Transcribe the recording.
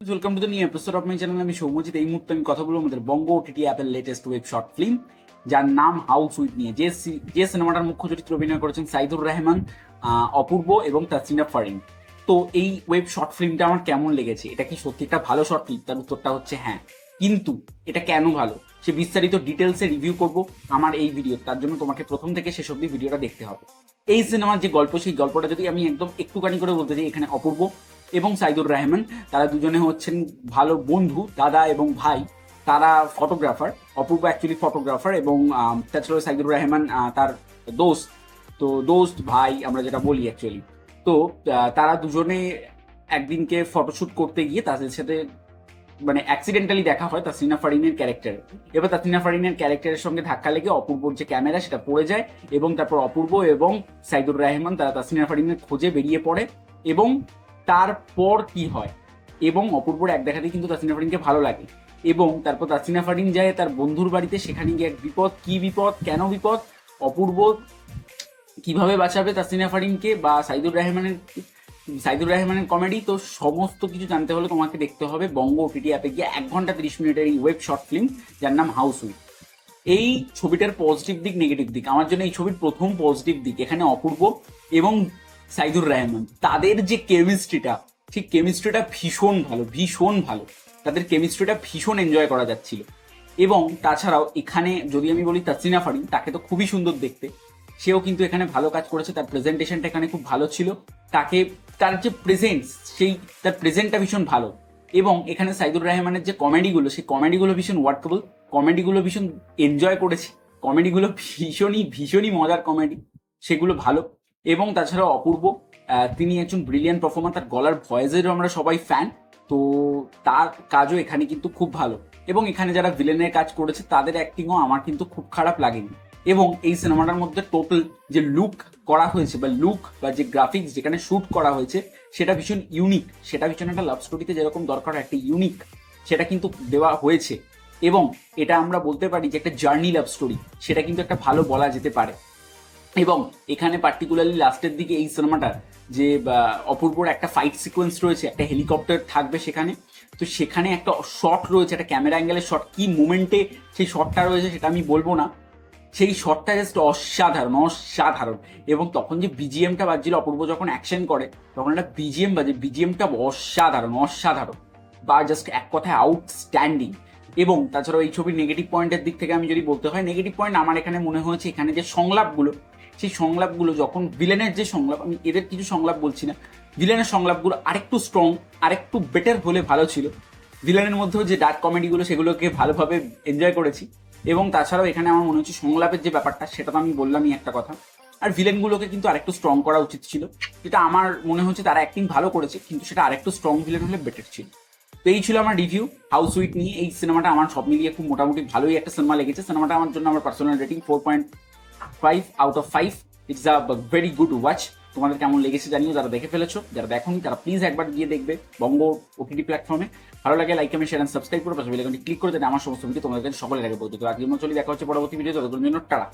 Welcome to the new episode of my channel. আমি সৌম্যজিৎ। এই মুহূর্তে আমি কথা বলবো আমাদের বঙ্গ ওটিটি অ্যাপের লেটেস্ট ওয়েব শর্ট ফিল্ম, যার নাম হাউস উইথ নিয়ে। যে সিনেমাটার মুখ্য চরিত্রে অভিনয় করেছেন সাইদুর রহমান, অপূর্ব এবং তাসনিয়া ফারিন। তো এই ওয়েব শর্ট ফিল্মটা আমার কেমন লেগেছে, এটা কি সত্যি একটা ভালো শর্ট ফিল্ম? তার উত্তরটা হচ্ছে হ্যাঁ। কিন্তু এটা কেন ভালো সে বিস্তারিত ডিটেলসে রিভিউ করব আমার এই ভিডিও। তার জন্য তোমাকে প্রথম থেকে শেষ অব্দি ভিডিওটা দেখতে হবে। এই সিনেমার যে গল্প, সেই গল্পটা যদি আমি একদম একটুখানি করে বলতে চাই, এখানে অপূর্ব এবং সাইদুর রহমান তারা দুজনে হচ্ছেন ভালো বন্ধু, দাদা এবং ভাই। তারা ফটোগ্রাফার। অপূর্ব অ্যাকচুয়ালি ফটোগ্রাফার এবং তাছাড়াও সাইদুর রহমান তার দোস্ত। তো দোস্ত ভাই আমরা যেটা বলি অ্যাকচুয়ালি। তো তারা দুজনে একদিনকে ফটোশ্যুট করতে গিয়ে তাদের সাথে মানে অ্যাক্সিডেন্টালি দেখা হয় তাসনিয়া ফারিনের ক্যারেক্টার। এবার তাসনিয়া ফারিনের ক্যারেক্টারের সঙ্গে ধাক্কা লেগে অপূর্বর যে ক্যামেরা সেটা পড়ে যায় এবং তারপর অপূর্ব এবং সাইদুর রহমান তারা তাসনিয়া ফারিনের খোঁজে বেরিয়ে পড়ে। এবং তারপর কি হয়, এবং অপূর্বর এক দেখাতেই কিন্তু তাসনিয়া ফারিনকে ভালো লাগে এবং তারপর তাসনিয়া ফারিন যায় তার বন্ধুর বাড়িতে। সেখানে গিয়ে এক বিপদ, কি বিপদ, কেন বিপদ, অপূর্ব কিভাবে বাঁচাবে তাসনিয়া ফারিনকে বা সাইদুর রহমানের কমেডি। তো সমস্ত কিছু জানতে হলে তোমাকে দেখতে হবে বঙ্গ ওটিটি অ্যাপে গিয়ে 1 ঘন্টা 30 মিনিটের এই ওয়েব শর্ট ফিল্ম, যার নাম হাউস উইথ। এই ছবিটার পজিটিভ দিক, নেগেটিভ দিক, আমার জন্য এই ছবির প্রথম পজিটিভ দিক এখানে অপূর্ব এবং সাইদুর রহমান তাদের যে কেমিস্ট্রিটা, সেই কেমিস্ট্রিটা ভীষণ ভালো, ভীষণ ভালো। তাদের কেমিস্ট্রিটা ভীষণ এনজয় করা যাচ্ছিল। এবং তাছাড়াও এখানে যদি আমি বলি তাসনিয়া ফারিন, তাকে তো খুবই সুন্দর দেখতে, সেও কিন্তু এখানে ভালো কাজ করেছে। তার প্রেজেন্টেশনটা এখানে খুব ভালো ছিল। তাকে তার যে প্রেজেন্স, সেই তার প্রেজেন্টটা ভীষণ ভালো। এবং এখানে সাইদুর রহমানের যে কমেডিগুলো, সেই কমেডিগুলো ভীষণ ওয়ার্কেবল, কমেডিগুলো ভীষণ এনজয় করেছি, কমেডিগুলো ভীষণই ভীষণই মজার কমেডি, সেগুলো ভালো। এবং তাছাড়াও অপূর্ব, তিনি একজন ব্রিলিয়ান্ট পারফর্মার, তার গলার ভয়েসেরও আমরা সবাই ফ্যান। তো তার কাজও এখানে কিন্তু খুব ভালো। এবং এখানে যারা ভিলেনের কাজ করেছে তাদের অ্যাক্টিংও আমার কিন্তু খুব খারাপ লাগেনি। এবং এই সিনেমাটার মধ্যে টোটাল যে লুক করা হয়েছে বা লুক বা যে গ্রাফিক্স যেখানে শ্যুট করা হয়েছে সেটা ভীষণ ইউনিক, সেটা ভীষণ একটা লাভ স্টোরিতে যেরকম দরকার একটা ইউনিক, সেটা কিন্তু দেওয়া হয়েছে। এবং এটা আমরা বলতে পারি যে একটা জার্নি লাভ স্টোরি, সেটা কিন্তু একটা ভালো বলা যেতে পারে। এবং এখানে পার্টিকুলারলি লাস্টের দিকে এই সিনেমাটার যে অপূর্বর একটা ফাইট সিকোয়েন্স রয়েছে, একটা হেলিকপ্টার থাকবে সেখানে। তো সেখানে একটা শট রয়েছে, একটা ক্যামেরা অ্যাঙ্গেলের শট, কি মোমেন্টে সেই শটটা রয়েছে সেটা আমি বলবো না, সেই শটটা জাস্ট অসাধারণ, অসাধারণ। এবং তখন যে বিজিএমটা বাজছিল, অপূর্ব যখন অ্যাকশন করে তখন একটা বিজিএম বাজে, বিজিএমটা অসাধারণ, অসাধারণ, বা জাস্ট এক কথায় আউটস্ট্যান্ডিং। এবং তাছাড়াও এই ছবির নেগেটিভ পয়েন্টের দিক থেকে আমি যদি বলতে হয়, নেগেটিভ পয়েন্ট আমার এখানে মনে হয়েছে এখানে যে সংলাপগুলো, সেই সংলাপগুলো যখন ভিলেনের যে সংলাপ, আমি এদের কিছু সংলাপ বলছি না, ভিলেনের সংলাপগুলো আরেকটু স্ট্রং, আরেকটু বেটার হলে ভালো ছিল। ভিলেনের মধ্যেও যে ডার্ক কমেডিগুলো, সেগুলোকে ভালোভাবে এনজয় করেছি। এবং তাছাড়াও এখানে আমার মনে হচ্ছে সংলাপের যে ব্যাপারটা, সেটা তো আমি বললামই একটা কথা। আর ভিলেনগুলোকে কিন্তু আরেকটু স্ট্রং করা উচিত ছিল, যেটা আমার মনে হচ্ছে তারা অ্যাক্টিং ভালো করেছে, কিন্তু সেটা আরেকটু স্ট্রং ভিলেন হলে বেটার ছিল। তো এই ছিল আমার রিভিউ হাউস উইথ নিয়ে। এই সিনেমাটা আমার সব মিলিয়ে খুব মোটামুটি ভালোই একটা সিনেমা লেগেছে। সিনেমাটা আমার জন্য, আমার personal rating 4.5/5। It's a very good watch. তোমাদের কেমন লেগেছে জানিও, যারা দেখে ফেলেছো। যারা দেখোনি তারা প্লিজ একবার গিয়ে দেখবে বঙ্গ ওটিটি প্ল্যাটফর্মে। ভালো লাগে like, comment, share and subscribe করে পাশে বেল আইকনটি ক্লিক করে দেন আমার সমস্ত ভিডিও তোমাদের কাছে সকলের আগে পৌঁছে। তো আজকের মতো চলি, দেখা হচ্ছে পরবর্তী ভিডিও। ততক্ষণ জন্য টাটা।